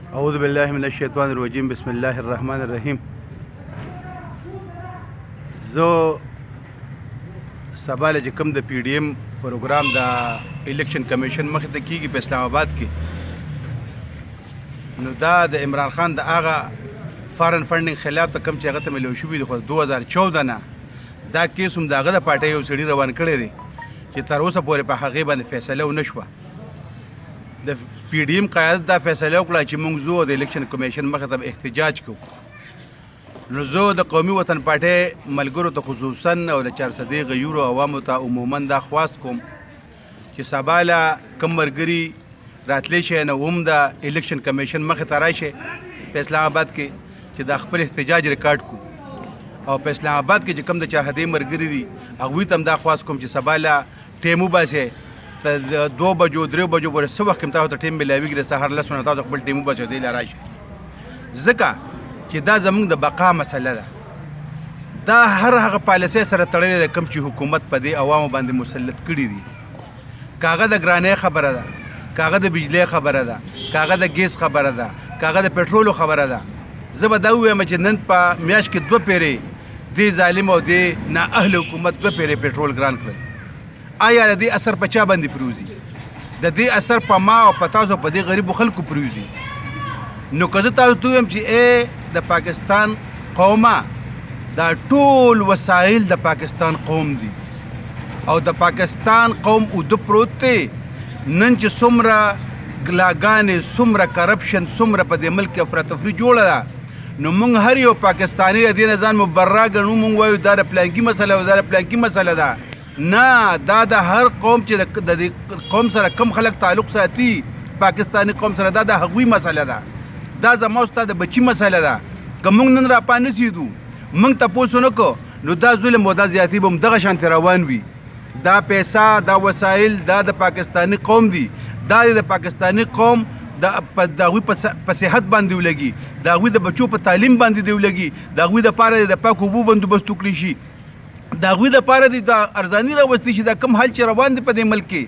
अऊज़ु बिल्लाहि मिनश्शैतानिर्रजीम बिस्मिल्लाहिर्रहमानिर्रहीम। जो सवाल जे कम द PDM प्रोग्राम द इलेक्शन कमीशन मख त कीगी पे इस्लामाबाद की नु दा द इमरान खान द आगा फॉरेन फंडिंग खिलाफ त कम چې هغه ته ملو شوې د 2014 نه دا کیس هم دغه د پارټي یو سړي روان کړی دی چې تر اوسه پورې په هغه باندې فیصله ونه شوه. د PDM قیادت دا فیصله وکړه چې موږ زو د الیکشن کمیشن مخه ته احتجاج کوو. نو زه د قومي وطن پارټي ملګرو ته خصوصا او د 400 غیورو عوامو ته عموما دا خواست کوم چې سباله کم مرګري راتلی شي نه هم د الیکشن کمیشن مخه ته راشي په اسلام آباد کې چې د خپل احتجاج ریکارډ کو او په اسلام آباد کې چې کم د 400 مرګري دي هغه تم دا خواست کوم چې سباله ټیمو باسه ته 2 بجو 3 بجو پورې صبح کې تاسو ته ټیم ملاويږي د سحر لسونه تاسو خپل ټیمو باسه دی لاراشي ځکه چې دا زمونږ د بقا مسله ده. دا هر هغه پالیسي سره تړلې ده کوم چې حکومت په دې عوامو باندې مسلط کړي دي. کاغه د ګرانې خبره ده، کاغه د بجلی خبره ده، کاغه د ګیس خبره ده، کاغه د پټرولو خبره ده. زه به دا ووایم چې نن په میاشت کې 2 پیرې دې ظالم او دې نااهل حکومت 2 پیرې پټرول ګران کړل. آیا د دې اثر په چا باندې پروزي؟ د دې اثر په ما او په تاسو په دې غریبو خلکو پروزي. نو که زه تاسو ته ووایم چې د پاکستان قومه دا ټول وسایل د پاکستان قوم دي او د پاکستان قوم اوده پروت دی. نن چې څومره غلاګانې، څومره کرپشن، څومره په دې ملک کې افراتفري جوړه ده، نو موږ هر یو پاکستاني د دې نه ځان مبرا ګڼو. موږ وایو دا د پلانکي مسله او دا د پلانکي مسله ده. نه، دا د هر قوم چې د دې قوم سره کم خلک تعلق ساتي پاکستاني قوم سره، دا د هغوی مسله ده. دا زما ستا د بچي مسله ده. که موږ نن را پانسېدو موږ تپوس ونه کړو نو دا ظلم او دا زیاتي به هم دغه شانتې روان وي. دا پیسه، دا وسایل دا د پاکستاني قوم دي. دا د پاکستاني قوم د هغوی په صحت باندې ولګي، د هغوی د بچو په تعلیم باندې دی ولګي، د هغوی دپاره د پاکو اوبو بندوبست وکړي شي، د هغوی دپاره د ارزاني راوستلی شي. دا کم حال چې روان دی په دې ملک کې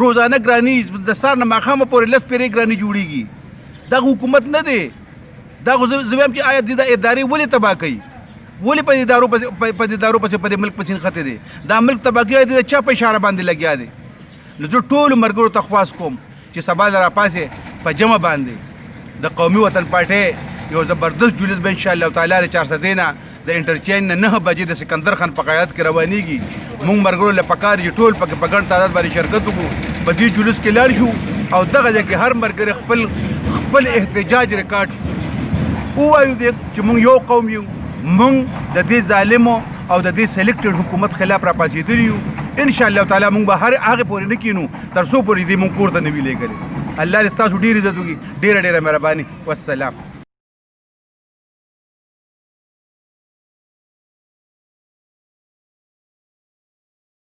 روزانه ګراني د سهار نه ماښامه پورې 10 پیرې ګراني جوړېږي. دا حکومت نه دی. دا خو زه وایم چې آیا د ادارې ولې تباه کوي؟ ولې په دې ادارو پسې په دې ملک پسې نښتې دی؟ دا ملک تباه کړی دی د چا په اشاره باندې لګیا دی؟ نو زه ټولو ملګرو ته خواست کوم چې سبا راپاسې په جمع باندې د قومي وطن پارټۍ یو زبردست جلوس به انشاءالله تعالی د 400 نه د انټرچینج نه 9 بجې د سکندر خان په قیادت کې روانېږي. موږ ملګرو له پکار چې ټول پکې په ګڼ تعداد باندې شرکت وکړو، په دې جلوس کې لاړ شو او دغه ځای کې هر ملګری خپل احتجاج ریکارډ ووایو چې موږ یو قوم یو، موږ د دې ظالمو او د دې سلیکټډ حکومت خلاف راپاڅېدلي یو. انشاءالله تعالی موږ به هر هغې پورې نه کینو تر څو پورې دې موږ کور ته نه وي لېږلي. الله دې ستاسو ډېر عزت وکړي. ډېره مهرباني. والسلام.